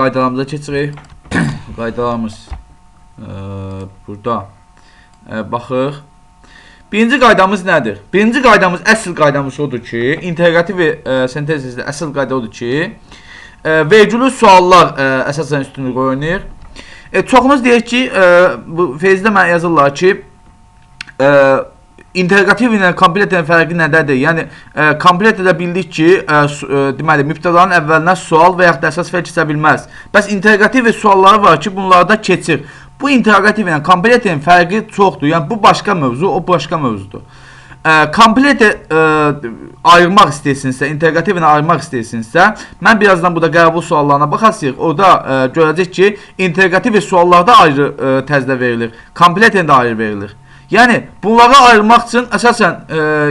Qaydalarımıza keçirik. Qaydalarımız burada baxıq. Birinci qaydamız nədir? Birinci qaydamız, əsl qaydamız odur ki, integrativ sentezdə əsl qayda odur ki, vergülü suallar əsasən üstünlük oynayır. Çoxumuz deyir ki, bu feyzdə mənə yazırlar ki, integrativ ilə kompletin fərqi nədədir? Yəni, kompletdə bildik ki, deməli, mübtədanın əvvəlinə sual və yaxud da əsas fərq keçə bilməz. Bəs integrativ sualları var ki, bunlarda keçir. Bu integrativ ilə kompletin fərqi çoxdur. Yəni, bu başqa mövzu, o başqa mövzudur. Kompleti ayırmaq istəyirsinizsə, integrativ ilə ayırmaq istəyirsinizsə, mən birazdan burada qəbul suallarına baxasıyıq. Orada görəcək ki, integrativ suallarda ayrı təzdə verilir, kompletin də ayrı verilir. Yəni, bunları ayırmaq üçün əsasən,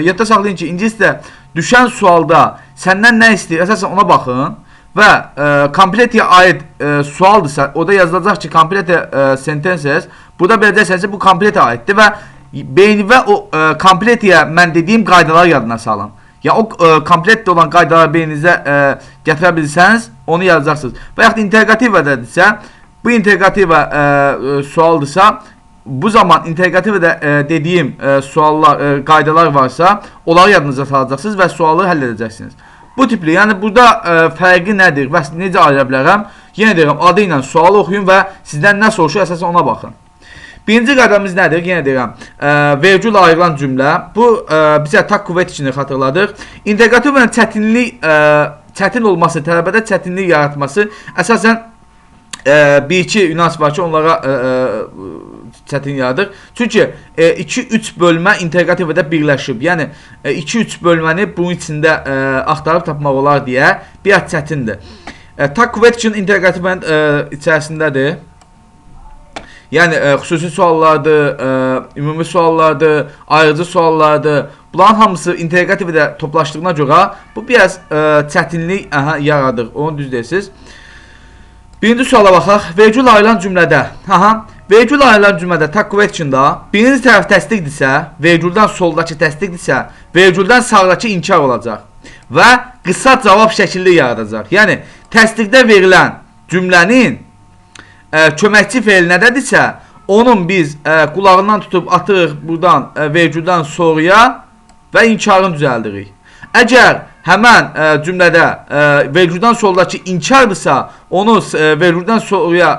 yadda saxlayın ki, ingiliscə düşən sualda səndən nə istəyir, əsasən ona baxın və kompletiyə aid sualdırsa, orada yazılacaq ki, kompleti sentences, burada biləcəksiniz ki, bu kompletiyə aiddir və beyni və o kompletiyə mən dediyim qaydalar yadına salın. Ya o kompletdə olan qaydaları beyninizə gətirə bilirsəniz, onu yazacaqsınız. Və yaxud integrativədədirsə, bu integrativə sualdırsa, bu zaman integrativdə dediyim suallar, qaydalar varsa, onları yadınıza salacaqsınız və sualı həll edəcəksiniz. Bu tipli, yəni burada fərqi nədir və necə ayıra bilərəm? Yenə deyirəm, adı ilə sualı oxuyun və sizdən nə soruşur, əsasən ona baxın. Birinci qaydamız nədir? Yenə deyirəm, vergül ayrılan cümlə. Bu, bizə tak qüvvət içini xatırladıq. İntegrativlə çətin olması, tələbədə çətinlik yaratması, əsasən, bir-iki nüans var ki, onlara çətin yaradır. Çünki 2-3 bölmə integrativdə birləşib. Yəni, 2-3 bölməni bunun içində axtarıb tapmaq olar deyə biraz çətindir. Tak qüvvət üçün integrativin içərisindədir. Yəni, xüsusi suallardır, ümumi suallardır, ayrıcı suallardır. Bunların hamısı integrativdə toplaşdığına görə bu biraz çətinlik yaradır. Onu düz deyirsiniz. Birinci suala baxaq. Vergül ayrılan cümlədə. Vergül ayrılan cümlədə tak qüvvət içində birinci tərəf təsdiqdirsə, vergüldən soldakı təsdiqdirsə, vergüldən sağdakı inkar olacaq və qısa cavab şəkilli yaradacaq. Yəni, təsdiqdə verilən cümlənin köməkçi feil nədədirsə, onun biz qulağından tutub atırıq buradan vergüldən sonraya və inkarını düzəldirik. Əgər həmən cümlədə vergüldən soldakı inkardırsa, onu vergüldən sonraya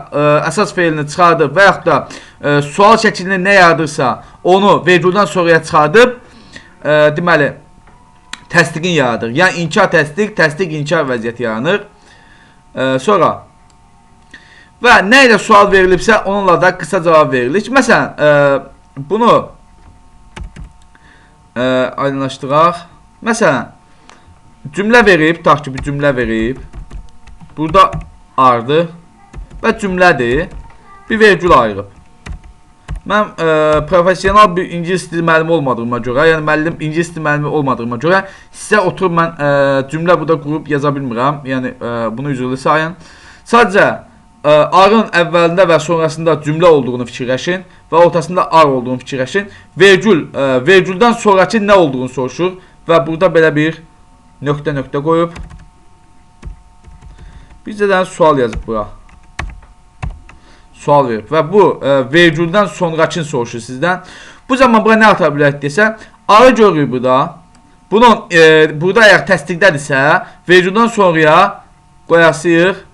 əsas feilini çıxardıb və yaxud da sual şəklini nə yaradırsa, onu vergüldən sonraya çıxardıb, deməli, təsdiqin yaradır. Yəni, inkar təsdiq, təsdiq inkar vəziyyəti yaranır. Sonra, və nə ilə sual verilibsə, onunla da qısa cavab verilir. Məsələn, bunu aydınlaşdıraq. Məsələn, cümlə verib, tutaq ki, bir cümlə verib, burada ardı və cümlədir, bir vergül ayırıb. Mən profesional bir ingilis dili müəllimi olmadığıma görə, yəni müəllim ingilis dili müəllimi olmadığıma görə sizə oturub mən cümlə burada qurub yaza bilmirəm, yəni bunu üzrlü sayın. Sadəcə, arın əvvəlində və sonrasında cümlə olduğunu fikirləşin və ortasında ar olduğunu fikirləşin. Vergüldən sonraki nə olduğunu soruşur və burada belə bir nöqtə qoyub bizdən sual yazıb bura. Sual verib və bu vergüldən sonrakini soruşur sizdən. Bu zaman bura nə ata bilərik desə, arı görürük burada. Bunun, burada əgər təsdiqdədirsə, vergüldən sonraya qoyasıyıq.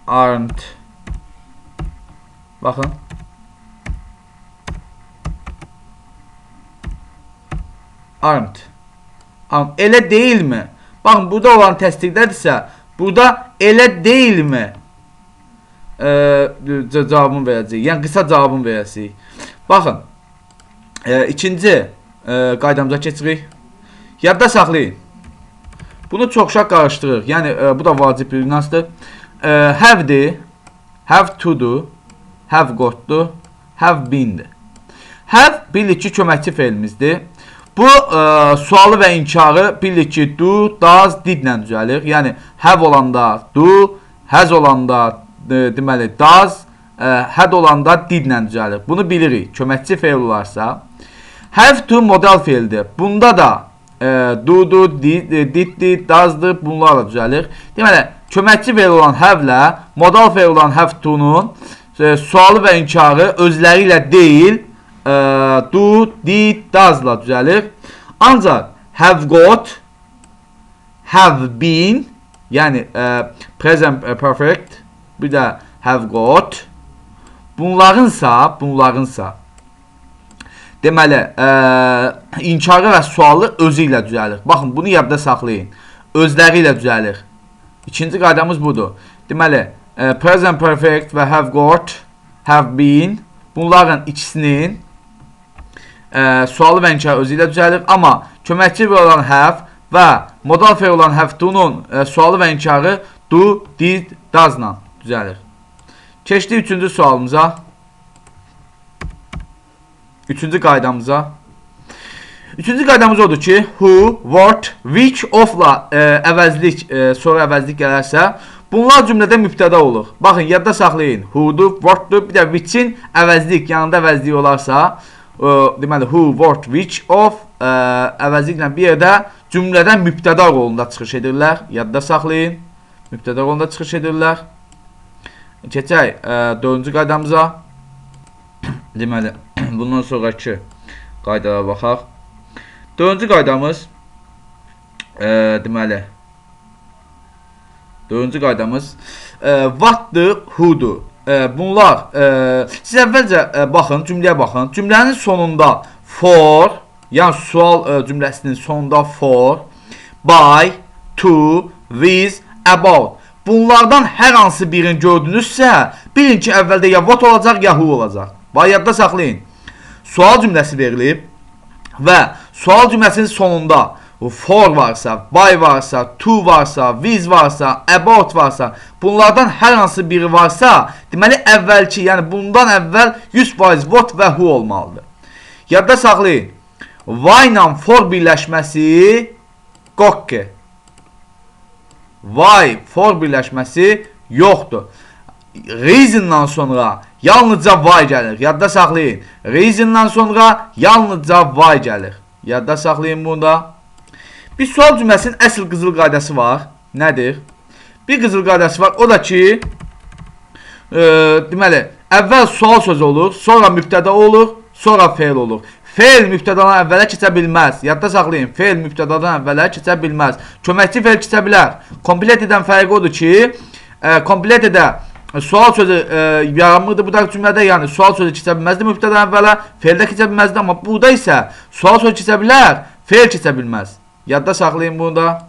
Aren't. Baxın. Aren't. Elə deyilmi? Baxın, burada olan təsdiqdədirsə, burada elə deyilmi? Cavabını verəcəyik. Yəni, qısa cavabını verəcəyik. Baxın, ikinci qaydamıza keçirik. Yadda saxlayın. Bunu çoxşa qarışdırır. Yəni, bu da vacib bir nüansdır. Have'dir, have to'dur, have got'dur, have been'dir. Have bildik ki, köməkçi fe'limizdir. Bu sualı və inkarı bildik ki, do, does, didlə düzəlir. Yəni, have olanda do, has olanda deməli does, had olanda didlə düzəlir. Bunu bilirik. Köməkçi fe'l olarsa. Have to modal fe'ldir. Bunda da do, did, does'dır, bunlarla düzəlir. Deməli, köməkçi fe'l olan have'lə modal fe'l olan have to'nun sualı və inkarı özləri ilə deyil, do, did, does'la düzəlir. Ancaq have got, have been, yəni present perfect, bir də have got, bunlarınsa deməli, inkarı və sualı özü ilə düzəlir. Baxın, bunu yadda saxlayın. Özləri ilə düzəlir. İkinci qaydamız budur. Deməli, present perfect və have got, have been, bunların ikisinin sualı və inkarı özü ilə düzəlir. Amma köməkçi fe'l olan have və modal fe'l olan have to'nun sualı və inkarı do, did, does'la düzəlir. Keçdik üçüncü sualımıza. Üçüncü qaydamıza. Üçüncü qaydamız odur ki, who, what, which of'la əvəzlik, sonra əvəzlik gələrsə, bunlar cümlədə mübtəda olur. Baxın, yadda saxlayın. Who'dur, what'dur, bir də which'in əvəzlik, yanında əvəzlik olarsa, deməli, who, what, which of əvəzliklə bir yerdə cümlədən mübtəda rolunda çıxış edirlər. Yadda saxlayın. Mübtəda rolunda çıxış edirlər. Keçək dördüncü qaydamıza. Deməli, bundan sonraki qaydalara baxaq. Dördüncü qaydamız deməli, dördüncü qaydamız what'dır, who'dur. Bunlar siz əvvəlcə baxın, cümləyə baxın. Cümlənin sonunda for, yəni sual cümləsinin sonunda for, by, to, with, about. Bunlardan hər hansı birini gördünüzsə, bilin ki, əvvəldə ya what olacaq, ya who olacaq. Və yadda saxlayın. Sual cümləsi verilib və sual cümləsinin sonunda for varsa, by varsa, to varsa, with varsa, about varsa, bunlardan hər hansı biri varsa, deməli əvvəlki, yəni bundan əvvəl 100% what və who olmalıdır. Yadda saxlayın. Why ilə for birləşməsi qokke. Why for birləşməsi yoxdur. Reason'dan sonra yalnızca why gəlir. Yadda saxlayın. Reason'dan sonra yalnızca why gəlir. Yadda saxlayın bunda. Bir sual cümləsinin əsl qızıl qaydası var. Nədir? Bir qızıl qaydası var. O da ki, deməli, əvvəl sual sözü olur, sonra mübtəda olur, sonra fe'l olur. Fe'l mübtədadan əvvələ keçə bilməz. Yadda saxlayın. Fe'l mübtədadan əvvələ keçə bilməz. Köməkçi fe'l keçə bilər. Komplet edən fərqi odur ki, komplet edə sual sözü yaranmırdı bu da cümlədə, yəni sual sözü keçə bilməzdi mübtədadan əvvələ, fe'ldə keçə bilməzdi, amma burada isə sual sözü keçə bilər, fe'l keçə bilməz. Yadda saxlayın bunu da.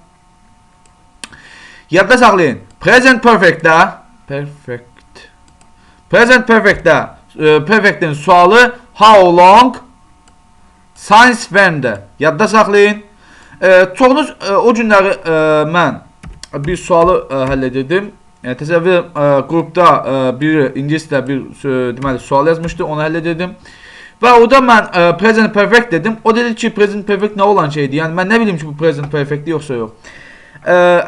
Yadda saxlayın. Present perfectdə perfect'in sualı how long, since when'dir. Yadda saxlayın. Çoxunuz o günləri mən bir sualı həll edirdim. Təsəvvür qrupda bir ingilis də bir deməli sual yazmışdı, onu həll edirdim. Və orada mən present perfect dedim. O dedi ki, present perfect nə olan şeydir? Yəni mən nə bilim ki, bu present perfectdir yoxsa yox.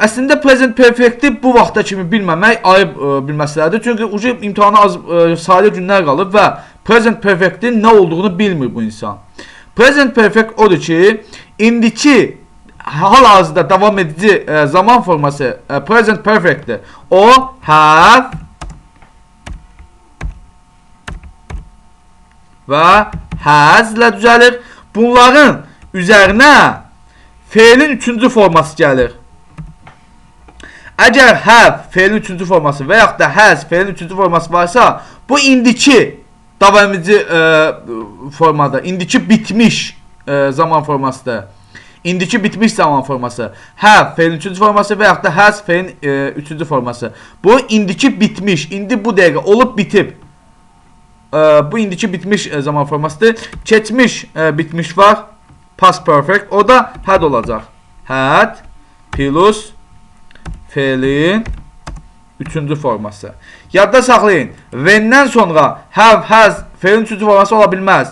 Əslində present perfect'i bu vaxta kimi bilməmək ayıb bir məsələdir. Çünki ucu imtahana az sadə günlər qalıb və present perfect'in nə olduğunu bilmir bu insan. Present perfect odur ki, indiki hal-hazırda davam edici zaman forması present perfect'dir. O have və has ilə düzəlir. Bunların üzərinə fe'lin üçüncü forması gəlir. Əgər have fe'lin üçüncü forması və yaxud da has fe'lin üçüncü forması varsa, bu indiki davam edici formada, indiki bitmiş zaman formasıdır. İndiki bitmiş zaman forması. Have fe'lin üçüncü forması və yaxud da has fe'lin üçüncü forması. Bu indiki bitmiş, indi bu dəqiqə olub bitib. Bu indiki bitmiş zaman formasıdır. Keçmiş bitmiş var. Past perfect. O da had olacaq. Had plus fe'lin üçüncü forması. Yadda saxlayın. When'dən sonra have, has fe'lin üçüncü forması ola bilməz.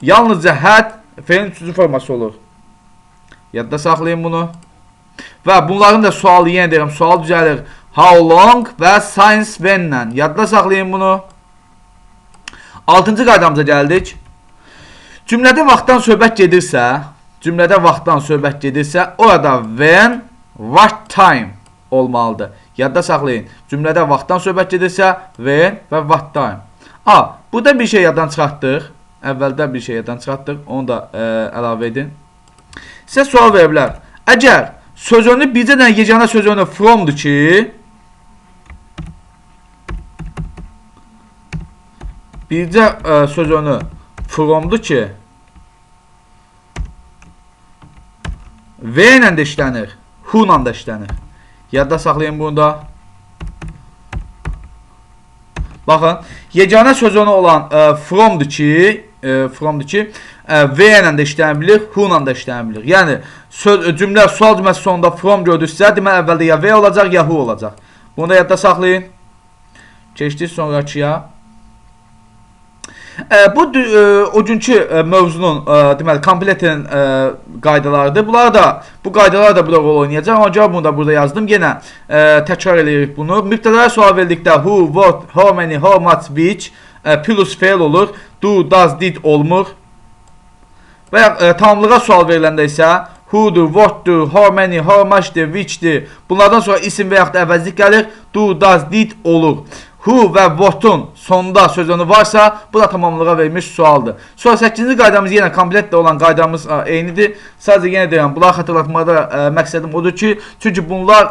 Yalnızca had fe'lin üçüncü forması olur. Yadda saxlayın bunu. Və bunların da sualı yenə deyirəm. Sual düzəlir. How long və since when'lə. Yadda saxlayın bunu. 6-cı qaydamıza gəldik. Cümlədə vaxtdan söhbət gedirsə, cümlədə vaxtdan söhbət gedirsə, orada when, what time olmalıdır. Yadda saxlayın. Cümlədə vaxtdan söhbət gedirsə, when və what time. Burada bir şey yaddan çıxartdıq. Əvvəldə bir şey yaddan çıxartdıq. Onu da əlavə edin. Sizə sual verə bilər. Əgər sözünü bircə dənə yeganə sözünü fromdur ki, bircə sözünü fromdur ki, V ilə də işlənir, who ilə də işlənir. Yadda saxlayın bunu da. Baxın, yeganə sözünü olan fromdur ki, V ilə də işlənə bilir, who ilə də işlənə bilir. Yəni, cümlə, sual cümləsi sonunda from gördüksə, deməli əvvəldə ya V olacaq, ya who olacaq. Bunu da yadda saxlayın. Keçdik sonrakıya. Bu o günkü mövzunun deməli kompletin qaydalarıdır. Bu qaydalar da burada rol oynayacaq. Amma görə bunu da burada yazdım. Yenə təkrar edirik bunu. Mübtədələrə sual verdikdə who, what, how many, how much, which plus fail olur. Do, does, did olmur. Və ya tamamlığa sual veriləndə isə who'dur, what'dur, how many, how much'dir, which'dir. Bunlardan sonra isim və yaxud da əvəzlik gəlir. Do, does, did olur. Who və what'un sonunda sözünü varsa, bu da tamamlığa verilmiş sualdır. Sonra 8-ci qaydamız yenə kompletdə olan qaydamız eynidir. Sadəcə yenə deyirəm, bunları xatırlatmada məqsədim odur ki, çünki bunlar,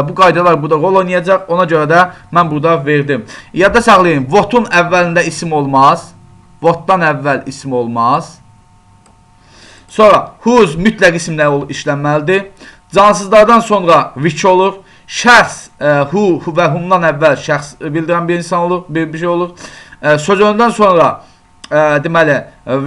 bu qaydalar burada rol oynayacaq, ona görə də mən burada verdim. Yadda saxlayın, what'un əvvəlində isim olmaz, what'dan əvvəl isim olmaz. Sonra whose mütləq isimlə işlənməlidir. Cansızlardan sonra which olur. Şəxs who və whomdan əvvəl şəxs bildirən bir insan olur, bir şey olur. Sözündən sonra deməli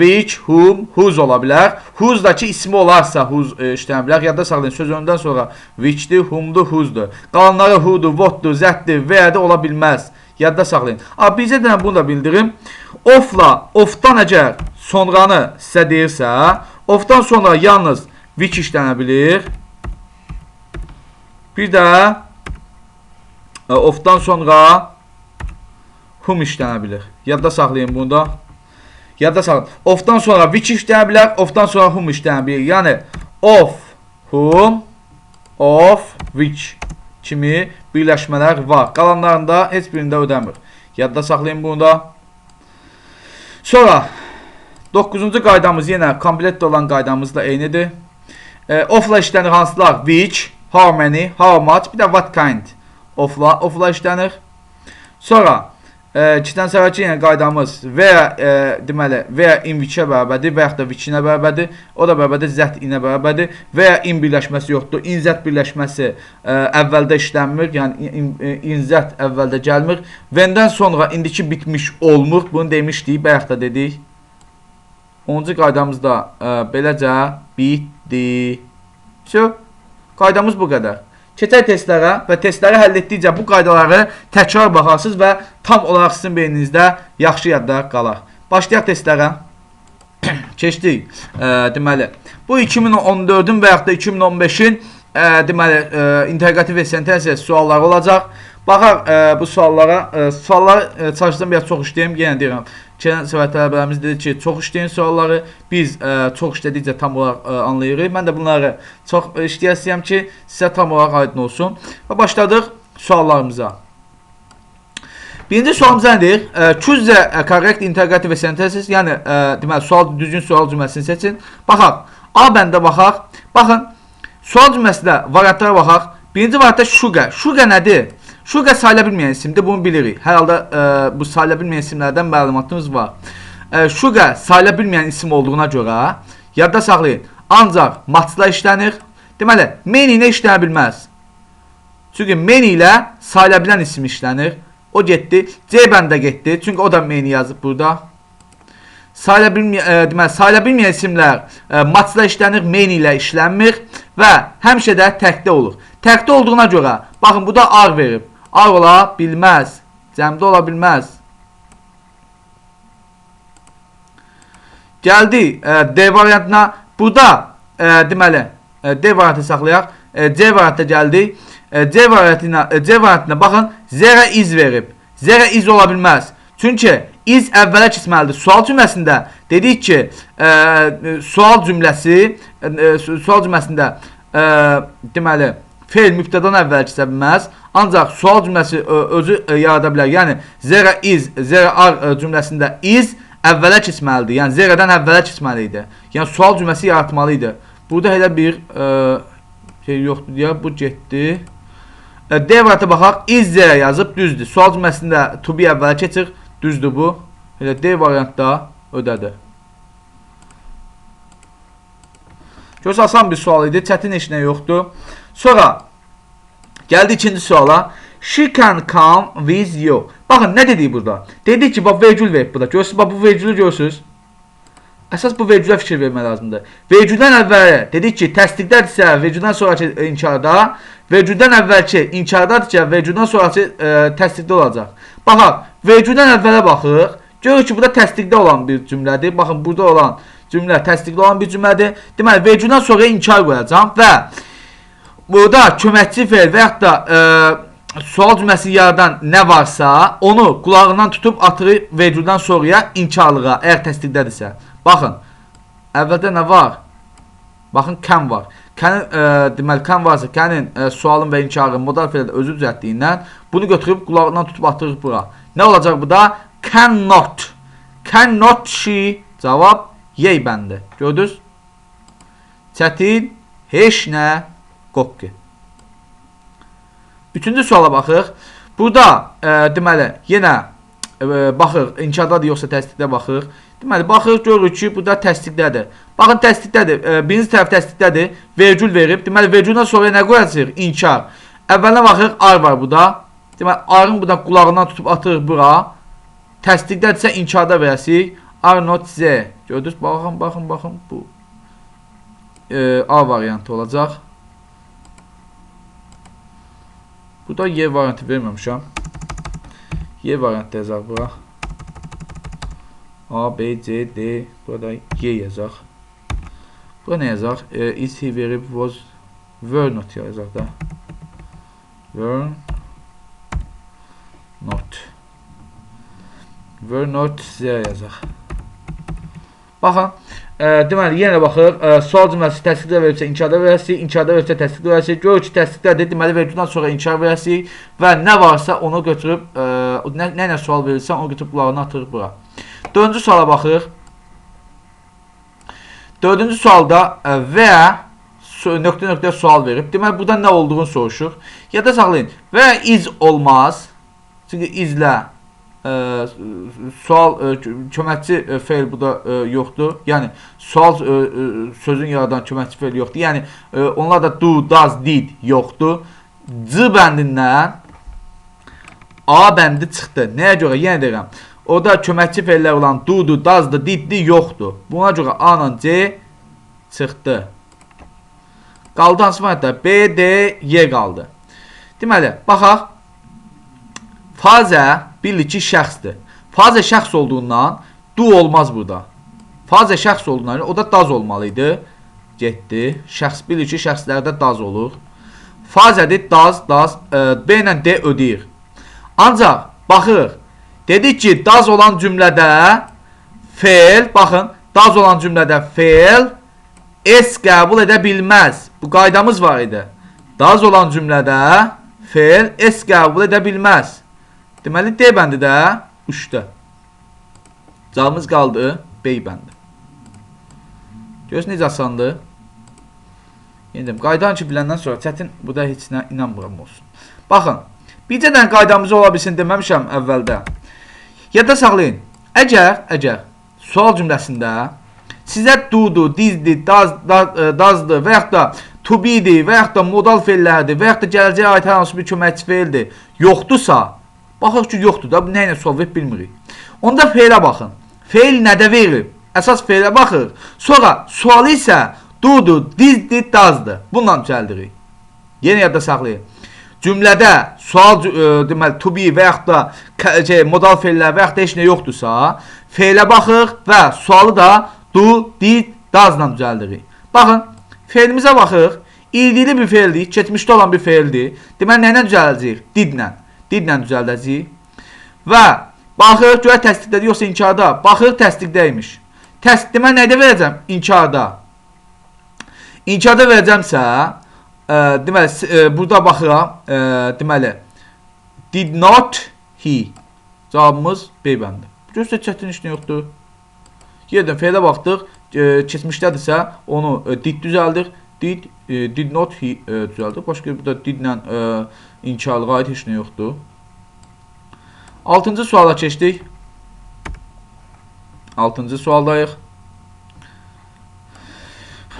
which, whom, whose ola bilər. Whose da ki ismi olarsa whose işlənə bilər. Yadda saxlayın, sözündən sonra which'dir, whom'dur, whose'dur. Qalanları who'dur, what'dur, zətdir, where'dir ola bilməz. Yadda saxlayın. Bizə də bunu da bildirim. Of'la, of'dan əgər sonranı sizə deyirsə, of'dan sonra yalnız which işlənə bilir. Bir də of'dan sonra whom işlənə bilir. Yadda saxlayın bunu da. Yadda saxlayın. Of'dan sonra which işlənə bilər, of'dan sonra whom işlənə bilir. Yəni of, whom, of, which kimi birləşmələr var. Qalanlarında heç birində ödəmir. Yadda saxlayın bunu da. Sonra 9-cu qaydamız yenə kompletdə olan qaydamız da eynidir. Of'la işlənir hansılar? Which, how many, how much, bir də what kind of'la işlənir. Sonra 2-dən sonraki yenə qaydamız deməli və in which-ə bərabərdir və yaxud da which-inə bərabərdir. O da bərabərdir zət inə bərabərdir və ya in birləşməsi yoxdur. In zət birləşməsi əvvəldə işlənmir, yəni in zət əvvəldə gəlmir. When-dən sonra indiki bitmiş olmur. Bunu demişdik, bayaq da dedik. 10-cu qaydamız da beləcə bitdi. Qaydamız bu qədər. Keçək testlərə və testləri həll etdikcə bu qaydaları təkrar baxarsınız və tam olaraq sizin beyninizdə yaxşı yadda qalar. Başlayaq testlərə. Keçdik. Deməli, bu 2014-ün və yaxud da 2015-in deməli, inteqrativ və sentensiya sualları olacaq. Baxaq bu suallara. Sualları çalışdım, biraz çox işləyim. Yenə deyirəm. Keçən səfər tələbələrimiz dedi ki, çox işləyin sualları. Biz çox işlədikcə tam olaraq anlayırıq. Mən də bunları çox işləyəsiyəm ki, sizə tam olaraq aydın olsun. Və başladıq suallarımıza. Birinci sualımız nədir? Choose the correct integrative və sentences. Yəni, deməli, düzgün sual cümləsini seçin. Baxaq. A bəndə baxaq. Baxın, sual cümləsində variantlara baxaq. Birinci variantda sugar. Sugar nədir? Sugar sayıla bilməyən isimdir, bunu bilirik. Hər halda bu sayıla bilməyən isimlərdən məlumatımız var. Sugar sayıla bilməyən isim olduğuna görə yadda saxlayın. Ancaq matchla işlənir. Deməli, many ilə işlənə bilməz. Çünki many ilə sayıla bilən isim işlənir. O getdi. C bəndə getdi. Çünki o da many yazıb burada. Sayıla bilməyən isimlər matchla işlənir, many ilə işlənmir və həmişə də təkdə olur. Təkdə olduğuna görə, baxın, bu da ar verib. Ar ola bilməz. Cəmdə ola bilməz. Gəldi D variantına. Burada, deməli, D variantı saxlayaq. C variantı gəldi. C variantına baxın, zərə iz verib. Zərə iz ola bilməz. Çünki iz əvvələ keçməlidir. Sual cümləsində Dedik ki, sual cümləsində deməli, feil mübtədən əvvəl keçə bilməz. Ancaq sual cümləsi özü yarada bilər. Yəni, there is, there are cümləsində is əvvələ keçməlidir. Yəni, zerədən əvvələ keçməli idi. Yəni, sual cümləsi yaratmalı idi. Burada elə bir şey yoxdur deyə, bu getdi. D variantı baxaq, is zerə yazıb, düzdür. Sual cümləsində to be əvvələ keçir, düzdür bu. Elə D variantda ödədir. Görsə, asan bir sual idi, çətin heç nə yoxdur. Sonra, gəldi ikinci suala. She can come with you. Baxın, nə dedik burada? Dedik ki, bax, vergül verib burada. Görürsünüz, bax, bu vergülü görürsünüz. Əsas bu vergülə fikir vermək lazımdır. Vergüldən əvvəli dedik ki, təsdiqdədirsə, vergüldən sonraki inkarda, vergüldən əvvəlki inkardadırsə, vergüldən sonraki təsdiqdə olacaq. Baxaq, vergüldən əvvələ baxıq. Görürük ki, burada təsdiqdə olan bir cümlədir. Baxın, burada olan cümlə təsdiqdə olan bir cümlədir. Deməli, vergüldən sonra inkar qoyacağım və burada köməkçi feil və yaxud da sual cümləsi yaradan nə varsa, onu qulağından tutub atırı vergüldən sonraya inkarlığa, əgər təsdiqdədirsə. Baxın, əvvəldə nə var? Baxın, can var. Deməli, can varsa, can'in sualın və inkarın modal feildə özü düzəltdiyindən bunu götürüb qulağından tutub atırıq bura. Nə olacaq bu da? Cannot. Cannot she. Cavab yey bəndi. Gördünüz? Çətin, heç nə, qoqqi. Üçüncü suala baxıq. Burada, deməli, yenə baxıq, inkardadır yoxsa təsdiqdə baxıq. Deməli, baxıq, görürük ki, burada təsdiqdədir. Baxın, təsdiqdədir. Birinci tərəf təsdiqdədir. Vergül verib. Deməli, vergüldən sonra nə qoyacaq? İnkar. Əvvəlinə baxıq, ar var burada. Deməli, arın buradan qulağından tutub atırıq bura. Təsdiqdədirsə inkarda verəsik. Are not Z. Gördünüz? Baxın. Bu A variantı olacaq. Burada Y variantı verməmişəm. Y variantı yazaq bura. A, B, C, D. Burada Y yazaq. Burada nə yazaq? Is he verib was were not yazaq da. Were not Z yazaq. Baxın. Deməli, yenə baxıq. Sual cümləsi təsdiqdə verirsə, inkarda verəsik. İnkarda verirsə, təsdiqdə verəsik. Görür ki, təsdiqdədir. Deməli, vergüldən sonra inkar verəsik. Və nə varsa onu götürüb, nə sual verirsə, onu götürüb qulağına atırıq bura. Dördüncü suala baxıq. Dördüncü sualda və nöqtə sual verib. Deməli, burada nə olduğunu soruşuq. Yada saxlayın. Və is olmaz. Çünki izlə sual, köməkçi feil burada yoxdur. Yəni, sual sözün yaradan köməkçi feil yoxdur. Yəni, onlar da do, does, did yoxdur. C bəndindən A bəndi çıxdı. Nəyə görə? Yenə deyirəm. Orada köməkçi feillər olan do-dur, does-dır, did-dir yoxdur. Buna görə A ilə C çıxdı. Qaldı hansı variantda? B, D, Y qaldı. Deməli, baxaq. Fazə bilir ki, şəxsdir. Fazə şəxs olduğundan do olmaz burada. Fazə şəxs olduğundan o da does olmalıydı. Getdi. Şəxs bilir ki, şəxslərdə does olur. Fazədir, does, B ilə D ödəyir. Ancaq, baxırıq. Dedik ki, does olan cümlədə feil, baxın, does olan cümlədə feil S qəbul edə bilməz. Bu qaydamız var idi. Does olan cümlədə feil S qəbul edə bilməz. Deməli, D bəndi də 3-də. Cavabımız qaldı B bəndi. Görürsünüz, necə asandır. Yenə qaydanı ki, biləndən sonra çətin, bu da heç nə inanmıram olsun. Baxın, bircə dənə qaydamız ola bilsin deməmişəm əvvəldə. Yadda saxlayın. Əgər sual cümləsində sizə do-dur, dizdir, does-dır və yaxud da to be-dir və yaxud da modal feillərdir və yaxud da gələcəyə aid hər hansı bir köməkçi feildir yoxdursa, baxaq ki, yoxdur da, bu nə ilə sual verib bilmirik. Onda feilə baxın. Feil nədə verilib? Əsas feilə baxır. Sonra sualı isə do-dur, dizdir, does-dır. Bununla düzəldirik. Yenə yadda saxlayın. Cümlədə sual, deməli, to be və yaxud da modal feillər və yaxud da heç nə yoxdursa, feilə baxıq və sualı da do, did, does-la düzəldirik. Baxın, feilimizə baxıq. İldili bir feildir, keçmişdə olan bir feildir. Deməli, nə ilə düzəldəcəyik? Did-lə. Did-lə düzəldəcəyik. Və baxıq, görə təsdiqdədir, yoxsa inkarda. Baxıq, təsdiqdəymiş. Deməli, nədə verəcəm? İnkarda. İnkarda verəcəmsə, deməli, burada baxıram, deməli, did not he. Cavabımız B bəndi. Görsə, çətin işin yoxdur. Yerdən feylə baxdıq, keçmişdədirsə, onu did düzəldir. Did not he düzəldir. Başqa burada didlə inkarlığa aid heç nə yoxdur. 6-cı suala keçdik. 6-cı sualdayıq.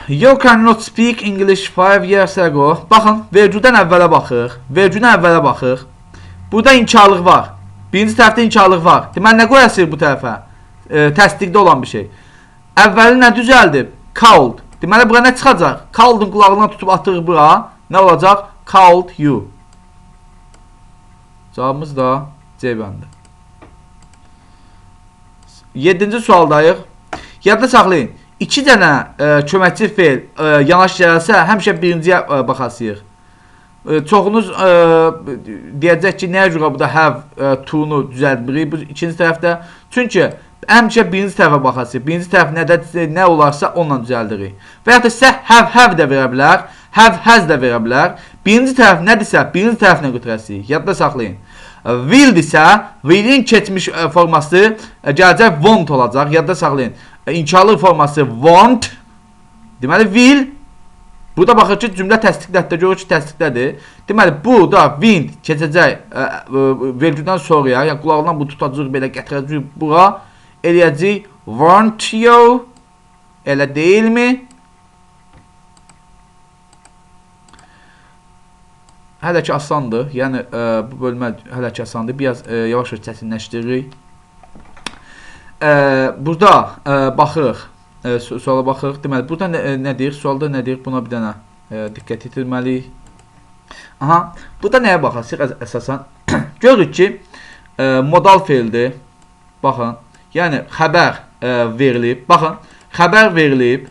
You cannot speak English 5 years ago. Baxın, vergüldən əvvələ baxıq. Vergüldən əvvələ baxıq. Burada inkarlıq var. Birinci tərəfdə inkarlıq var. Deməli, nə qoyasıq bu tərəfə? Təsdiqdə olan bir şey. Əvvəli nə düzəldib? Called. Deməli, bura nə çıxacaq? Called'ın qulağından tutub atırıq bura. Nə olacaq? Called you. Cavabımız da C bəndi. 7-ci sualdayıq. Yadda saxlayın. 2 dənə köməkçi feil yanaş gəlsə, həmişə birinciyə baxasıyıq. Çoxunuz deyəcək ki, nəyə görə burada have to-nu düzəltmirik bu ikinci tərəfdə? Çünki həmişə birinci tərəfə baxasıyıq. Birinci tərəf nə olarsa onunla düzəldirik. Və yaxud da sizə have də verə bilər, have has də verə bilər. Birinci tərəf nədirsə, birinci tərəflə götürəsirik. Yadda saxlayın. Will-dirsə, will-in keçmiş forması gələcək want olacaq. Yadda saxlayın. İnkarlı forması want. Deməli, will. Burada baxır ki, cümlə təsdiqlədir. Görür ki, təsdiqlədir. Deməli, bu da wind keçəcək vergüldən sonraya. Yəni, qulağından bu tutacaq, belə gətirəcək bura. Eləyəcək want you. Elə deyilmi? Hələ ki, asandır. Yəni, bu bölmə hələ ki, asandır. Biraz yavaş-yavaş çətinləşdiririk. Burada baxırıq. Suala baxırıq. Deməli, burada nədir? Sualda nədir? Buna bir dənə diqqət etilməliyik. Aha, burada nəyə baxasıq əsasən? Görürük ki, modal feildir. Baxın, yəni xəbər verilib. Baxın, xəbər verilib.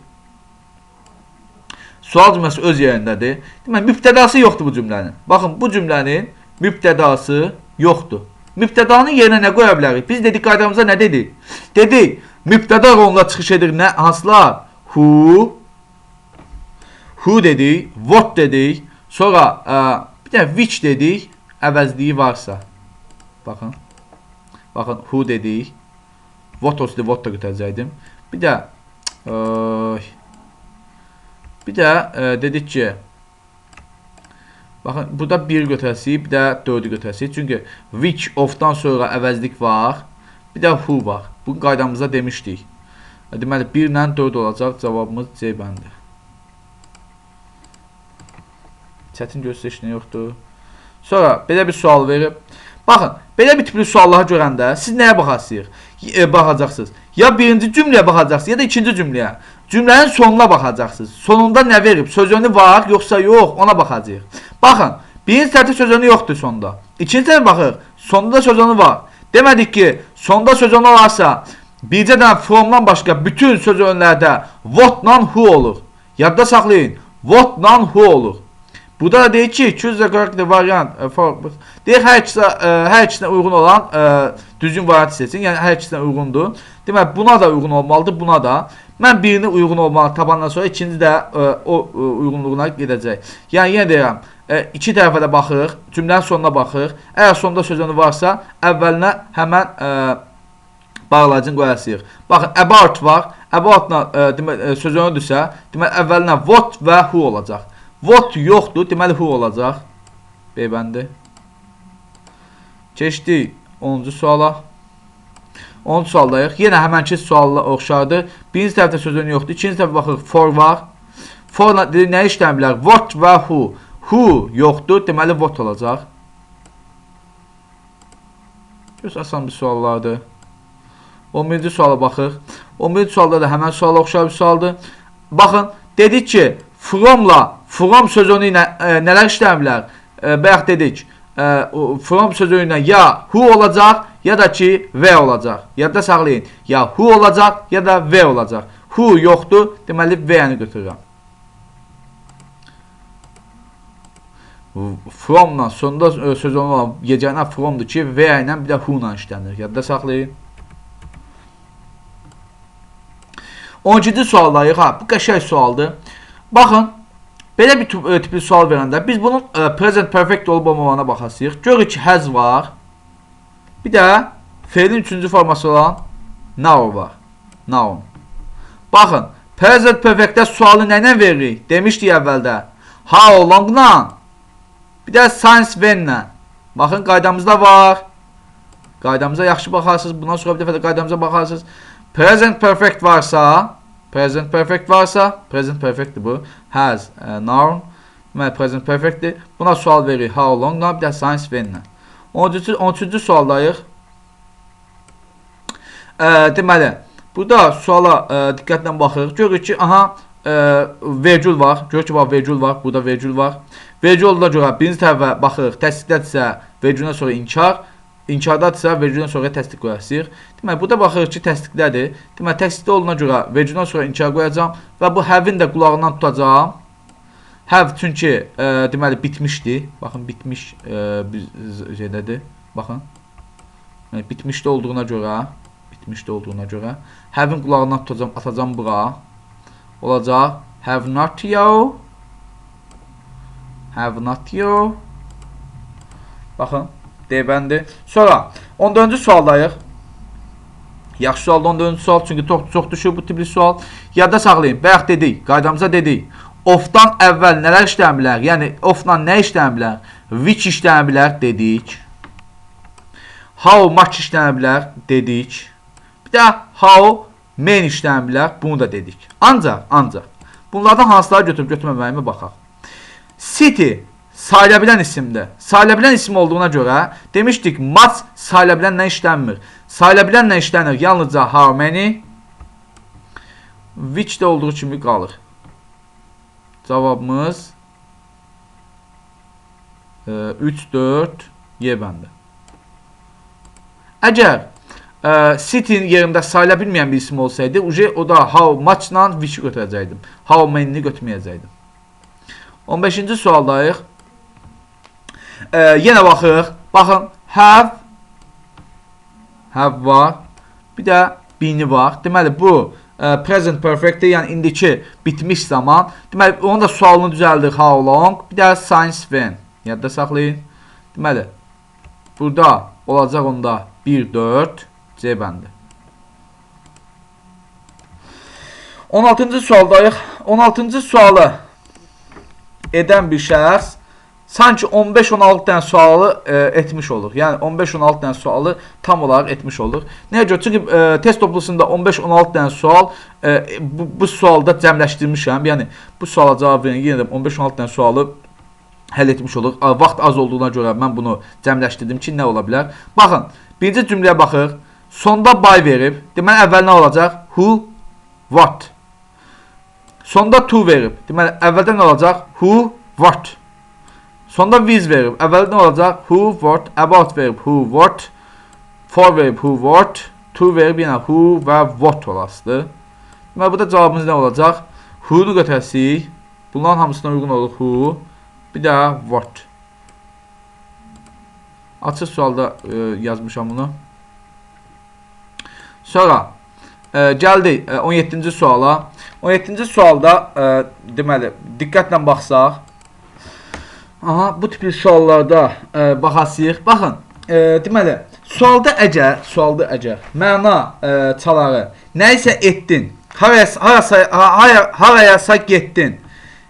Sual cümləsi öz yerindədir. Deməli, mübtədası yoxdur bu cümlənin. Baxın, bu cümlənin mübtədası yoxdur. Mübtədanın yerinə nə qoya bilərik? Biz dedik, qaydamıza nə dedik? Dedik, mübtəda roluna çıxış edir nə? Hansılar? Who dedik, what dedik, sonra bir dənə which dedik, əvəzliyi varsa. Baxın, who dedik, what olsaydı, what da götürəcəkdim. Bir də dedik ki, baxın, burada 1 götürəsik, bir də 4'ü götürəsik. Çünki which of-dan sonra əvəzlik var, bir də who var. Bu qaydamızda demişdik. Deməli, 1 ilə 4 olacaq, cavabımız C bəndi. Çətin göstərişlə yoxdur. Sonra, belə bir sual verib. Baxın, belə bir tipli sualları görəndə siz nəyə baxacaqsınız? Ya birinci cümləyə baxacaqsınız, ya da ikinci cümləyə. Cümlənin sonuna baxacaqsınız. Sonunda nə verib? Sözünü var, yoxsa yox, ona baxacaq. Baxın, birinci tərəfdə sözünü yoxdur sonda. İkinci tərəfə baxır, sonda sözünü var. Demədik ki, sonda sözünü olarsa, bircə dənə fromdan başqa bütün sözünlərdə what-la who olur. Yadda saxlayın, what-la who olur. Burada da deyir ki, choose the correct variant. Deyir, hər ikisinə uyğun olan düzgün variant seçin. Yəni, hər ikisinə uyğundur. Demək, buna da uyğun olmalıdır, buna da. Mən birini uyğun olmalı tabandan sonra, ikinci də o uyğunluğuna gedəcək. Yəni, yenə deyirəm, iki tərəfə də baxırıq, cümlənin sonuna baxırıq. Əgər sonda sözünü varsa, əvvəlinə həmən bağlayıcını qoyasıyıq. Baxın, about var. About-la sözünüdürsə, demək, əvvəlinə what və who olacaq. What yoxdur, deməli who olacaq. B bəndi. Keçdik 10-cu suala. 10-cu sualdayıq. Yenə həmənki sualla oxşardır. Birinci tərəfdə sözünü yoxdur. İkinci tərəfə baxırıq, for var. For nə işləm bilər? What və who. Who yoxdur, deməli what olacaq. Göz asan bir suallardır. 11-ci suala baxırıq. 11-ci sualda da həmən sualla oxşar bir sualdır. Baxın, dedik ki, from sözünü ilə nələr işləm bilər? Bayaq dedik, from sözünü ilə ya who olacaq, ya da ki v olacaq. Yadda saxlayın, ya who olacaq, ya da v olacaq. Who yoxdur, deməli v-ni götürürəm. From-la sonunda sözünü olan yeganə from-dur ki, v ilə bir də who-la işlənir. Yadda saxlayın. 12-ci sualdayıq. Ha, bu qəşəng sualdır. Baxın, belə bir tipli sual verəndə biz bunun present perfect olub olmamağına baxasıyıq. Görürük ki, has var. Bir də feilin 3-cü forması olan now var. Now. Baxın, present perfectdə sualı nə ilə veririk? Demişdik əvvəldə. How long-la. Bir də since when-lə. Baxın, qaydamızda var. Qaydamıza yaxşı baxarsınız. Bundan sonra bir dəfə də qaydamıza baxarsınız. Present perfect varsa, present perfectdir bu. Has, noun. Deməli, present perfectdir. Buna sual veririk. How long-la, bir də since when-lə. 13-cü sualdayıq. Deməli, burada suala diqqətlə baxırıq. Görürük ki, aha, vergül var. Görürük ki, vergül var. Burada vergül var. Vergül olduğuna görə birinci tərəfə baxırıq. Təsdiqdədirsə, vergüldən sonra inkar. İnkardadırsa, vergüldən sonra təsdiq qoyasıyıq. Deməli, burada baxırıq ki, təsdiqdədir. Deməli, təsdiqdə olduğuna görə vergüldən sonra inkar qoyacağam və bu have-in də qulağından tutacağam. Have çünki deməli bitmişdi. Baxın, bitmiş bir şeydədir. Baxın. Yəni, bitmişdə olduğuna görə have-in qulağından tutacağam, atacağam bura. Olacaq have not you. Have not you. Baxın, D-bəndi. Sonra 14-cü sualdayıq. Yaxşı sualda 14-cü sual, çünki çox düşür bu tipli sual. Yadda saxlayın, bayaq dedik, qaydamıza dedik. Of-dan əvvəl nələr işlənə bilər? Yəni, of-dan nə işlənə bilər? Which işlənə bilər, dedik. How much işlənə bilər, dedik. Bir də how many işlənə bilər, bunu da dedik. Ancaq, bunlardan hansıları götürməməyimə baxaq. City sayıla bilən isimdir. Sayıla bilən isim olduğuna görə demişdik, much sayıla bilənlə işlənmir. Sayıla bilənlə işlənir yalnızca how many, which də olduğu kimi qalır. Cavabımız 3, 4, Y bəndi. Əgər city'nin yerində sayıla bilməyən bir isim olsaydı, o da how much-la which götürəcəkdim. How many-ni götürməyəcəkdim. 15-ci sualdayıq. Yenə baxırıq. Baxın, have var. Bir də been var. Deməli, bu present perfectdir, yəni indiki bitmiş zaman. Deməli, onun da sualını düzəldir. How long? Bir də since when. Yadda saxlayın. Deməli, burada olacaq onda 1, 4, C bəndi. 16-cı sualdayıq. 16-cı sualı edən bir şəxs sanki 15-16 dənə sualı etmiş olur. Yəni 15-16 dənə sualı tam olaraq etmiş olur. Nəyə görə? Çünki test toplusunda 15-16 dənə sual bu sualda cəmləşdirmişəm. Yəni bu suala cavab verin. Yenə də 15-16 dənə sualı həll etmiş olur. Vaxt az olduğuna görə mən bunu cəmləşdirdim ki, nə ola bilər? Baxın, birinci cümləyə baxırıq. Sonda by verib. Deməli, əvvəl nə olacaq? Who, what. Sonda to verib. Deməli, əvvəldə nə olacaq? Who, what. Sonda with verib. Əvvəldə nə olacaq? Who, what. About verib. Who, what. For verib. Who, what. To verib. Yəni, who və what olasıdır. Deməli, burada cavabımız nə olacaq? Who-nu götürsək. Bunların hamısına uyğun olur. Who. Bir də what. Açıq sualda yazmışam bunu. Sonra gəldik 17-ci suala. 17-ci sualda deməli diqqətlə baxsaq. Aha, bu tipli suallarda baxasıyıq. Baxın, deməli sualda əgər məna çaları nəyisə etdin, harayasa getdin,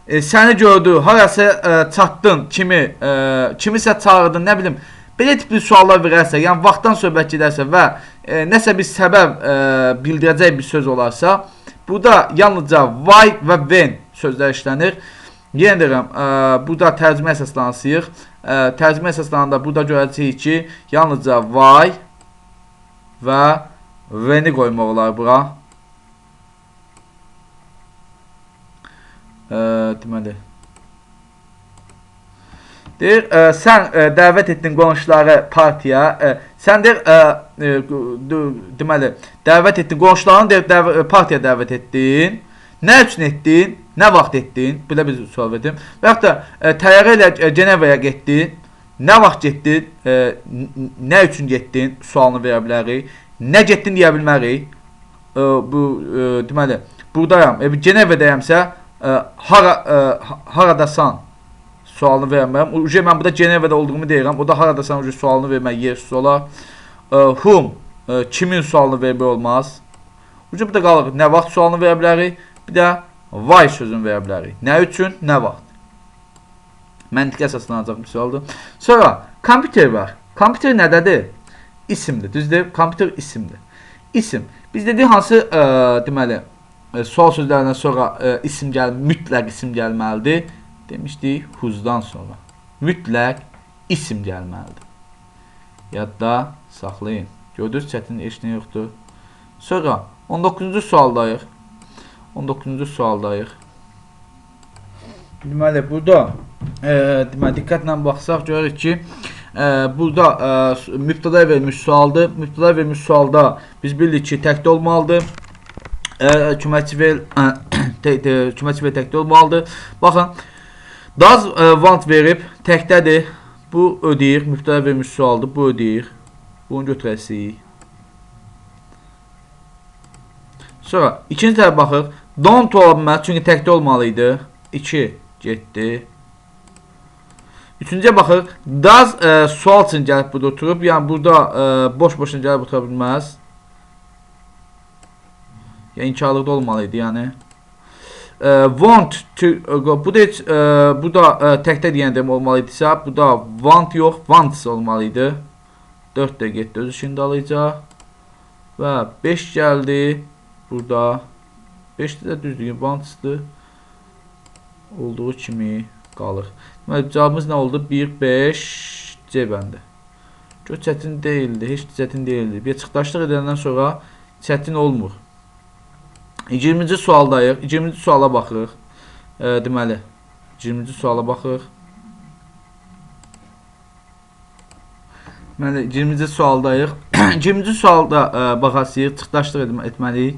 səni gördü, harasa çatdın kimisə çağırdın, nə bilim, belə tipli suallar verərsə, yəni vaxtdan söhbət gedərsə və nəsə bir səbəb bildirəcək bir söz olarsa, burada yalnızca why və when sözlər işlənir. Yenə deyirəm, burada tərcümə əsaslanasıyıq. Tərcümə əsaslananda burada görəcəyik ki, yalnızca why və when-i qoymaq olar bura. Deməli. Deyir, sən dəvət etdin qonşuları partiya. Sən deyir, deməli, dəvət etdin qonşularını partiya dəvət etdin. Nə üçün etdin? Nə vaxt etdin? Belə bir sual verdim. Və yaxud da təyyarə ilə Cenevaya getdin. Nə vaxt getdin? Nə üçün getdin? Sualını verə bilərik. Nə getdin deyə bilmərik. Bu deməli, buradayam, Cenevədəyəmsə, haradasan sualını verməyəm. Mən burada Cenevədə olduğumu deyirəm. O da haradasan sualını vermək yersiz olar. Whom, kimin sualını vermək olmaz. Burada qalır, nə vaxt sualını verə bilərik. Bir də why sözünü verə bilərik. Nə üçün, nə vaxt. Məntiqə əsaslanacaq bir sualdır. Sonra, kompüter var. Kompüter nədədir? İsimdir, düzdür? Kompüter isimdir. İsim. Biz dedik hansı, deməli, sual sözlərindən sonra isim mütləq isim gəlməlidir. Demişdik, who'dan sonra. Mütləq isim gəlməlidir. Yadda saxlayın. Gördünüz, çətin heç nə yoxdur. Sonra, 19-cu sualdayıq. 19-cu sualdayıq. Deməli, burada diqqətlə baxsaq, görürük ki, burada mübtəda vermiş sualdır. Mübtəda vermiş sualda biz bildik ki, təkdə olmalıdır. Köməkçi ver təkdə olmalıdır. Baxın, does want verib təkdədir. Bu ödəyir. Mübtəda vermiş sualdır. Bu ödəyir. Bunu götürəsiyik. Sonra ikinci tərəf baxıq. Don't ola bilməz, çünki təkdə olmalıydı. 2 getdi. Üçüncüyə baxıq. Does sual üçün gəlib burada oturub. Yəni burada boş-boşuna gəlib otura bilməz. Yəni inkarlıqda olmalıydı. Yəni want to bu da burada təkdə deyən demək olmalıydısa, bu da want yox, wants olmalıydı. 4 də getdi, öz işini alacaq. Və 5 gəldi. Burada 5-də də düzdür, wants'dır. Olduğu kimi qalır. Deməli, cavabımız nə oldu? 1, 5, C bəndi. Çox çətin deyildi, heç çətin deyildi. Bir çıxdaşlıq edəndən sonra çətin olmur. 20-ci sualdayıq. 20-ci suala baxırıq. Deməli, 20-ci suala baxırıq. Deməli, 20-ci sualdayıq. 20-ci sualda baxasıyıq, çıxdaşlıq etməliyik.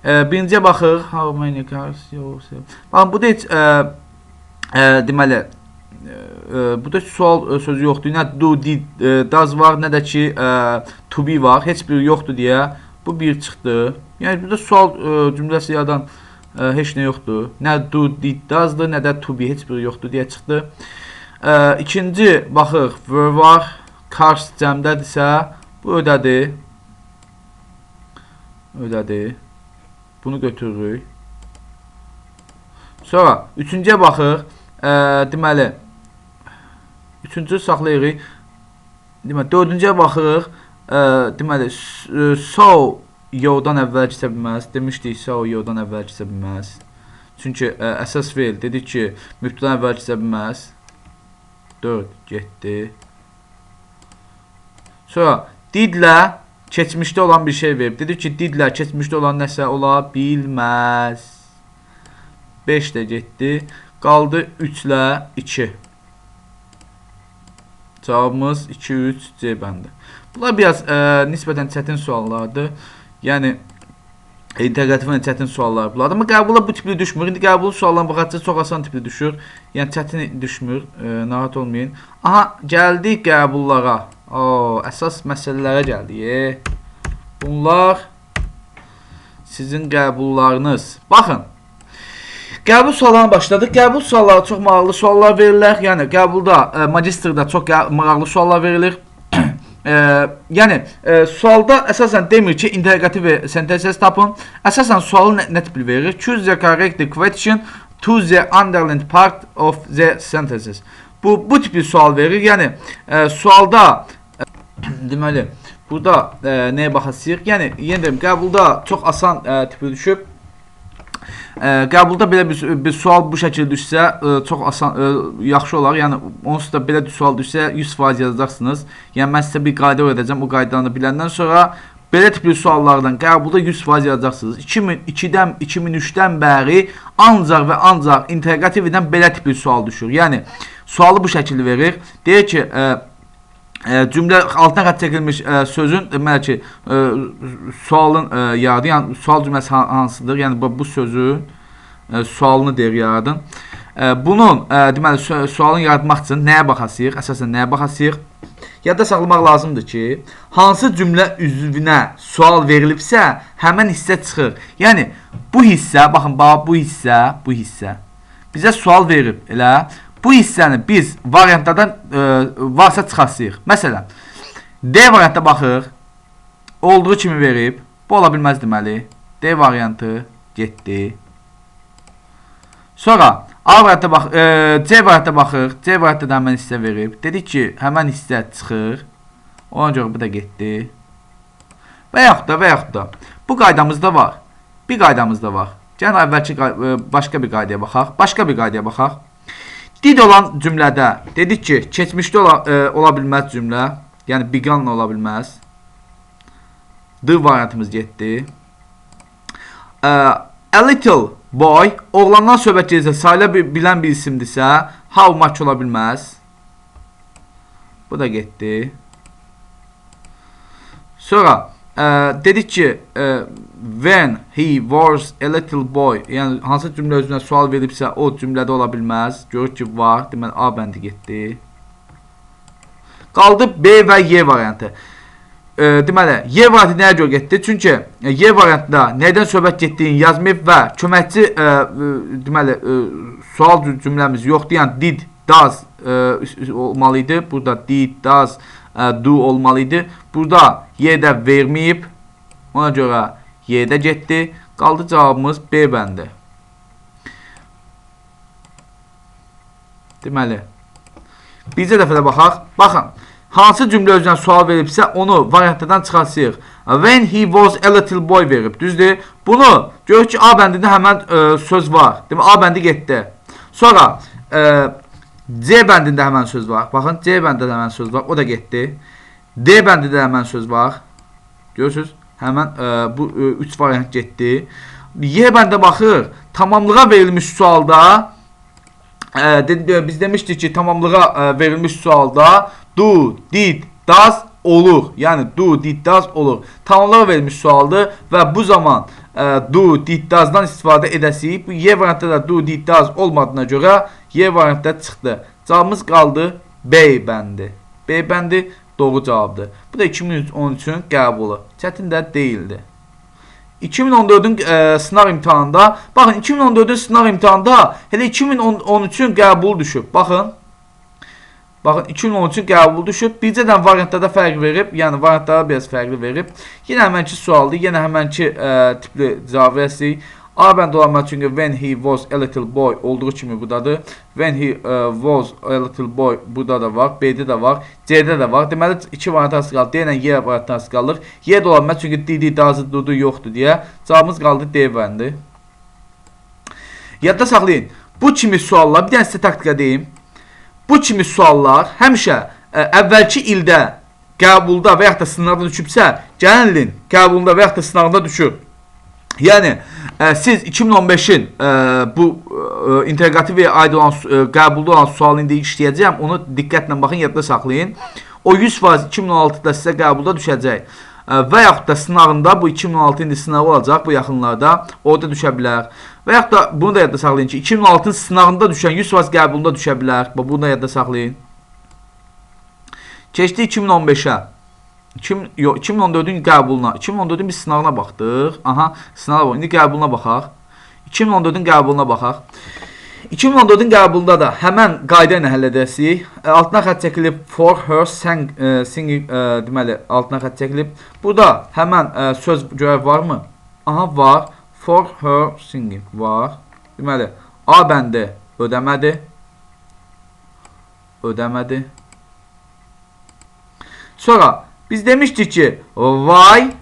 Birinciyə baxırıq. How many cars yourself? Baxın, bu da heç deməli, burada sual sözü yoxdur. Nə do, did, does var, nə də ki to be var. Heç biri yoxdur deyə bu bir çıxdı. Yəni burada sual cümləsi yadan heç nə yoxdur. Nə do, did, does'dır, nə də to be, heç biri yoxdur deyə çıxdı. İkinci baxırıq, were var, cars cəmdədirsə bu ödədir. Ödədir. Bunu götürürük. Sonra üçüncüyə baxırıq. Deməli, üçüncü saxlayırıq. Deməli, dördüncüyə baxırıq. Deməli, so yo'dan əvvəl keçə bilməz. Demişdik, so yo'dan əvvəl keçə bilməz. Çünki əsas fe'l dedik ki, mübtədən əvvəl keçə bilməz. 4 getdi. Sonra didlə keçmişdə olan bir şey verib. Dedik ki, didlə keçmişdə olan nəsə ola bilməz. 5 də getdi. Qaldı 3 ilə 2. Cavabımız 2, 3, C bəndi. Bunlar biraz nisbətən çətin suallardır. Yəni, inteqratiflə çətin suallar bunlar. Amma qəbula bu tipli düşmür. İndi qəbul suallarına baxacaq, çox asan tipli düşür. Yəni, çətin düşmür. Narahat olmayın. Aha, gəldik qəbullara. Əsas məsələlərə gəldik. Bunlar sizin qəbullarınız. Baxın. Qəbul suallarına başladıq. Qəbul sualları çox maraqlı suallar verirlər. Yəni, qəbulda, magistrda çox maraqlı suallar verilir. Yəni, sualda əsasən demir ki, inteqrativ sentenslər tapın. Əsasən sualı nə tipli verir? Choose the correct question to the underlined part of the sentences. Bu tipli sual verir. Yəni, sualda, deməli, burada nəyə baxasıyıq? Yəni, yenə deyim, qəbulda çox asan tipli düşüb. Qəbulda belə bir sual bu şəkildə düşsə, çox asan, yaxşı olar. Yəni, onsuz da belə bir sual düşsə, 100% yazacaqsınız. Yəni, mən sizə bir qayda öyrədəcəm, o qaydanı biləndən sonra belə tipli suallardan qəbulda 100% yazacaqsınız. 2002-dən, 2003-dən bəri ancaq və ancaq inteqrativdən belə tipli sual düşür. Yəni, sualı bu şəkildə verir. Deyir ki, cümlə altına xətt çəkilmiş sözün, deməli ki, sualın yaradı, yəni sual cümləsi hansıdır? Yəni bu sözün sualını deyir yaradın. Bunun, deməli, sualını yaratmaq üçün nəyə baxasıyıq? Əsasən nəyə baxasıyıq? Yadda saxlamaq lazımdır ki, hansı cümlə üzvünə sual verilibsə, həmən hissə çıxır. Yəni, bu hissə, baxın, bu hissə bizə sual verib, elə. Bu hissəni biz variantlardan varsa çıxasıyıq. Məsələn, D variantda baxır, olduğu kimi verib, bu ola bilməz deməli. D variantı getdi. Sonra A variantda bax, C variantda baxır. C variantda da həmən hissə verib. Dedik ki, həmən hissə çıxır. Ona görə bu da getdi. Və yaxud da bu qaydamızda var. Bir qaydamızda var. Gəlin əvvəlki başqa bir qaydaya baxaq. Did olan cümlədə dedik ki, keçmişdə ola bilməz cümlə. Yəni beganla ola bilməz. D variantımız getdi. A little boy, oğlandan söhbət gedirsə, sayıla bilən bir isimdirsə, how much ola bilməz. Bu da getdi. Sonra dedik ki, when he was a little boy, yəni hansı cümlə özünə sual veribsə, o cümlədə ola bilməz. Görür ki, var. Deməli, A bəndi getdi. Qaldı B və Y variantı. Deməli, Y variantı nəyə görə getdi? Çünki Y variantında nədən söhbət getdiyini yazmayıb və köməkçi deməli, sual cümləmiz yoxdur. Yəni, did, does olmalıydı. Burada did, does, do olmalıydı. Burada Y-də verməyib. Ona görə Y-də getdi. Qaldı cavabımız B bəndi. Deməli, bircə dəfə də baxaq. Baxın. Hansı cümlə özünə sual veribsə, onu variantlardan çıxarsıyıq. When he was a little boy verib. Düzdür? Bunu görür ki, A bəndində həmən söz var. Demək, A bəndi getdi. Sonra C bəndində həmən söz var. Baxın, C bəndində həmən söz var. O da getdi. D bəndində həmən söz var. Görürsünüz? Həmən bu 3 variant getdi. Y bəndə baxır. Tamamlığa verilmiş sualda biz demişdik ki, tamamlığa verilmiş sualda do, did, does olur. Yəni do, did, does olur. Tamamlığa verilmiş sualdır və bu zaman do, did, does'dan istifadə edəsiyik. Bu Y variantda da do, did, does olmadığına görə Y variantda çıxdı. Cavabımız qaldı B bəndi. B bəndi doğru cavabdır. Bu da 2013-ün qəbulu. Çətin də deyildi. 2014-ün sınav imtahanında, baxın 2014-ün sınav imtahanında elə 2013-ün qəbulu düşüb. Baxın 2013-ün qəbulu düşüb. Bircədən variantlarda fərq verib, yəni variantlara biraz fərqli verib. Yenə həmənki sualdır, yenə həmənki tipli cavab verəsik. A bəndə olanlar çünki when he was a little boy olduğu kimi budadır. When he was a little boy burada da var, B'də də var, C'də də var. Deməli 2 variant arası qaldı. D ilə Y variant arası qalır. Y də olanlar çünki didi, dazı, dudu yoxdur deyə. Cavabımız qaldı D bəndi. Yadda saxlayın. Bu kimi suallar, bir dənə sizə taktika deyim. Bu kimi suallar həmişə əvvəlki ildə qəbulda və yaxud da sınavda düşübsə, gələn ilin qəbulunda və yaxud da sınavda düşür. Yəni, siz 2015-in bu inteqrativ aid olan, qəbulda olan sualını indi işləyəcəm. Onu diqqətlə baxın, yadda saxlayın. O 100% 2016-da sizə qəbulda düşəcək. Və yaxud da sınavında, bu 2016 indi sınavı olacaq bu yaxınlarda, orada düşə bilər. Və yaxud da bunu da yadda saxlayın ki, 2016-ın sınavında düşən 100% qəbulda düşə bilər. Bunu da yadda saxlayın. Keçdi 2015-ə. 2014-ün qəbuluna, 2014-ün bir sınavına baxdıq. Aha, sınava bax. İndi qəbuluna baxaq. 2014-ün qəbuluna baxaq. 2014-ün qəbulunda da həmən qayda ilə həll edəsik. Altına xətt çəkilib for her singing, deməli, altına xətt çəkilib. Burada həmən söz görək varmı? Aha, var. For her singing var. Deməli, A bəndi ödəmədi. Ödəmədi. Sonra biz demişdik ki, why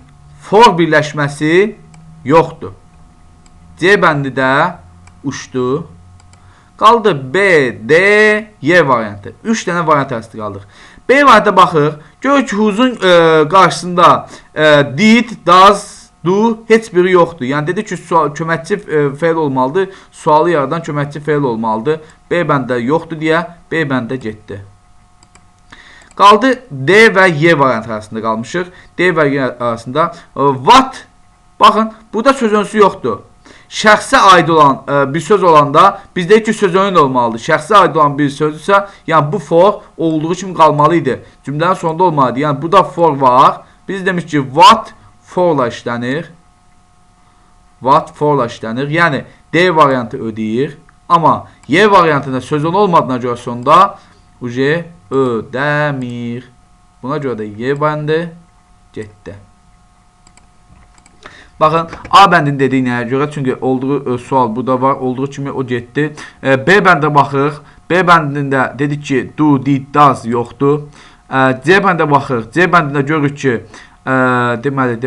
for birləşməsi yoxdur. C bəndi də uçdu. Qaldı B, D, Y variantı. 3 dənə variant arasında qaldıq. B variantına baxır. Görür ki, who'sun qarşısında did, does, do heç biri yoxdur. Yəni dedi ki, köməkçi feil olmalıdır. Sualı yaradan köməkçi feil olmalıdır. B bəndə yoxdur deyə B bəndə getdi. Qaldı D və Y variantı arasında qalmışıq. D və Y arasında what? Baxın, burada söz öncüsü yoxdur. Şəxsə aid olan bir söz olanda bizdə iki sözünün olmalıdır. Şəxsə aid olan bir sözdürsə, yəni bu for olduğu kimi qalmalı idi. Cümlənin sonunda olmalıdır. Yəni burada for var. Biz demiş ki, what forla işlənir. What forla işlənir. Yəni D variantı ödəyir. Amma Y variantında sözün olmadığına görə sonda ödəmir. Buna görə də Y bəndi getdi. Baxın, A bəndin dediyinə görə, çünki olduğu sual burada var, olduğu kimi o getdi. B bəndə baxırıq. B bəndində dedik ki, do, did, does yoxdur. C bəndə baxırıq. C bəndində görürük ki, deməli,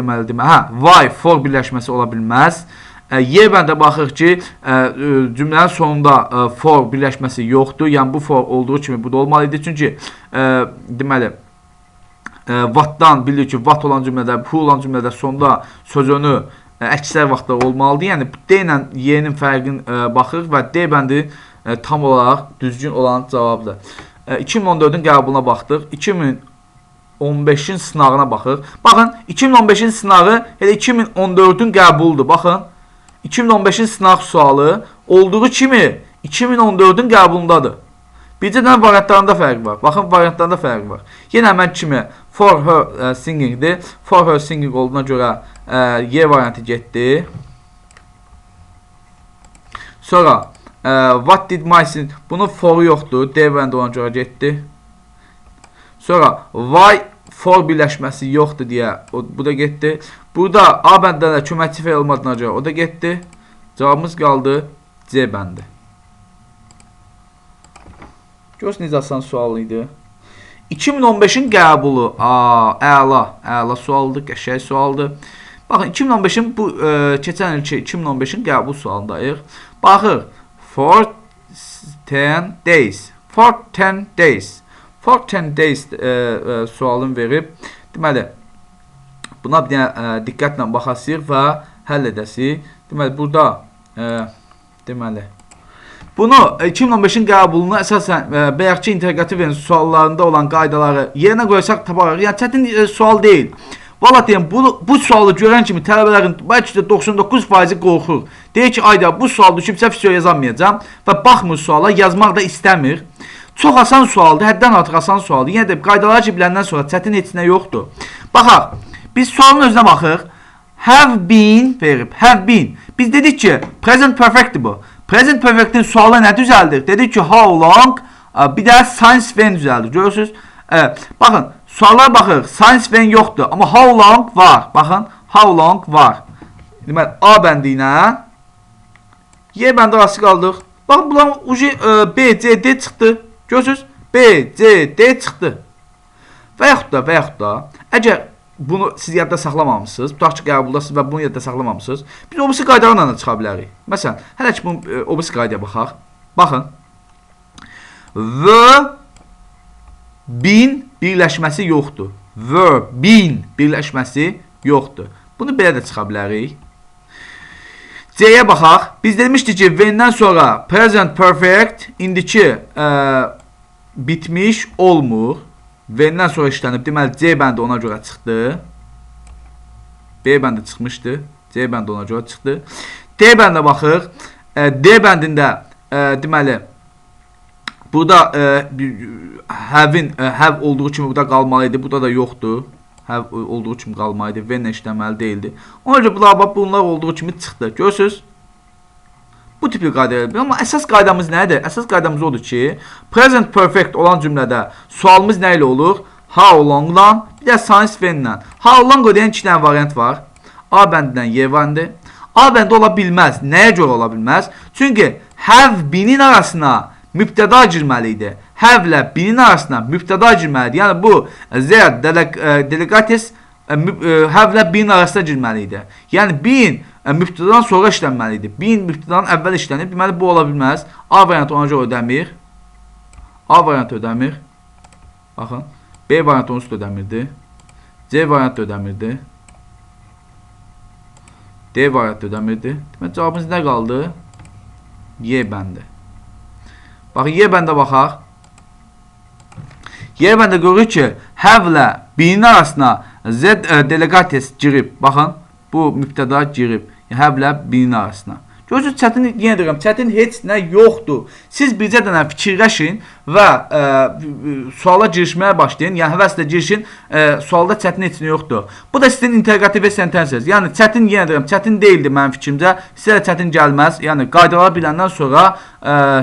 why, for birləşməsi ola bilməz. Y bəndə baxırıq ki, cümlənin sonunda for birləşməsi yoxdur. Yəni, bu for olduğu kimi bu da olmalıydı. Çünki, deməli, Wattdan bilir ki, Watt olan cümlədə, who olan cümlədə sonda sözünü əksər vaxtlar olmalıdır. Yəni, D ilə Y-nin fərqini baxırıq və D bəndi tam olaraq düzgün olan cavabdır. 2014-ün qəbuluna baxdıq. 2015-in sınağına baxırıq. Baxın, 2015-in sınağı elə 2014-ün qəbuludur. Baxın, 2015-in sınaq sualı olduğu kimi 2014-ün qəbulundadır. Bircə dənə variantlarında fərq var. Baxın, variantlarında fərq var. Yenə həmən kimi for her singingdir. For her singing olduğuna görə Y variantı getdi. Sonra what did my sing? Bunun foru yoxdur. D variantı ona görə getdi. Sonra why for birləşməsi yoxdur deyə bu da getdi. Burada A bəndində də köməkçi fe'l olmadığına görə o da getdi. Cavabımız qaldı C bəndi. Görürsünüz, necə asan sual idi. 2015-in qəbulu. Əla sualdır, qəşəng sualdır. Baxın, 2015-in bu keçən il 2015-in qəbul sualındayıq. Baxır, for 10 days. For 10 days. For 10 days sualını verib. Deməli, buna bir dənə diqqətlə baxasıyıq və həll edəsiyik. Deməli, burada deməli, bunu 2015-in qəbulunu əsasən bayaqki inteqrativ suallarında olan qaydaları yerinə qoysaq taparıq. Yəni, çətin sual deyil. Valla deyəm, bu sualı görən kimi tələbələrin bəlkə də 99%-i qorxur. Deyir ki, ayda bu sual düşübsə fiziyo yazamayacam və baxmır suala, yazmaq da istəmir. Çox asan sualdır, həddən artıq asan sualdır. Yenə də qaydaları ki, biləndən sonra çətin heç nə yoxdur. Baxaq, biz sualın özünə baxıq. Have been verib, have been. Biz dedik ki, present perfectdir bu. Present perfect'in sualı nə düzəldir? Dedik ki, how long, bir də since when düzəldir. Görürsünüz? Baxın, suallara baxırıq. Since when yoxdur, amma how long var. Baxın, how long var. Deməli, A bəndi ilə Y bəndi arası qaldıq. Baxın, bunların B, C, D çıxdı. Görürsünüz? B, C, D çıxdı. Və yaxud da, əgər bunu siz yadda saxlamamışsınız, tutaq ki, qəbuldasınız və bunu yadda saxlamamışsınız, biz o birisi qaydalarla da çıxa bilərik. Məsələn, hələ ki, o birisi qaydaya baxaq. Baxın. The been birləşməsi yoxdur. The been birləşməsi yoxdur. Bunu belə də çıxa bilərik. C-yə baxaq. Biz demişdik ki, when-dən sonra present perfect indiki bitmiş olmur. When-dən sonra işlənib. Deməli, C bəndi ona görə çıxdı. B bəndi çıxmışdı. C bəndi ona görə çıxdı. D bəndə baxıq. D bəndində deməli, burada have olduğu kimi burada qalmalıydı. Burada da yoxdur. Have olduğu kimi qalmalıydı. When-lə işləməli deyildi. Ona görə bunlar olduğu kimi çıxdı. Görürsünüz? Bu tipli qaydalar. Amma əsas qaydamız nədir? Əsas qaydamız odur ki, present perfect olan cümlədə sualımız nə ilə olur? How long-dan, bir də since when-lə. How long deyən 2 dənə variant var. A bəndindən Y bəndi. A bəndi ola bilməz. Nəyə görə ola bilməz? Çünki have been-in arasına mübtəda girməli idi. Have ilə been-in arasına mübtəda girməli idi. Yəni bu Z delegates have ilə been arasına girməli idi. Yəni been mübtədadan sonra işlənməli idi. Been mübtədadan əvvəl işlənib. Deməli, bu ola bilməz. A variantı ona görə ödəmir. A variantı ödəmir. Baxın. B variantı onsuz da ödəmirdi. C variantı ödəmirdi. D variantı ödəmirdi. Deməli, cavabımız nə qaldı? Y bəndi. Baxın, Y bəndə baxaq. Y bəndə görürük ki, have ilə been arasına Z delegates girib. Baxın. Bu mübtəda girib. Yəni hər bilə birinin arasına. Görürsünüz, çətin, yenə deyirəm, çətin heç nə yoxdur. Siz bircə dənə fikirləşin və suala girişməyə başlayın. Yəni, həvəslə girişin, sualda çətin heç nə yoxdur. Bu da sizin integrativ sentensiniz. Yəni, çətin, yenə deyirəm, çətin deyildi mənim fikrimcə. Sizə də çətin gəlməz. Yəni, qaydaları biləndən sonra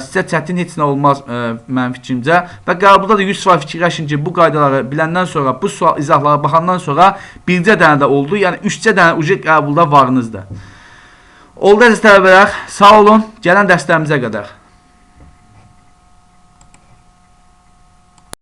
sizə çətin heç nə olmaz mənim fikrimcə. Və qəbulda da 100% fikirləşin ki, bu qaydaları biləndən sonra, bu sual izahlara baxandan sonra bircə dənə də oldu. Yəni, 3-cə dənə uca qəbulda varınızdır. Oldu əziz tələbələr, sağ olun, gələn dərslərimizə qədər.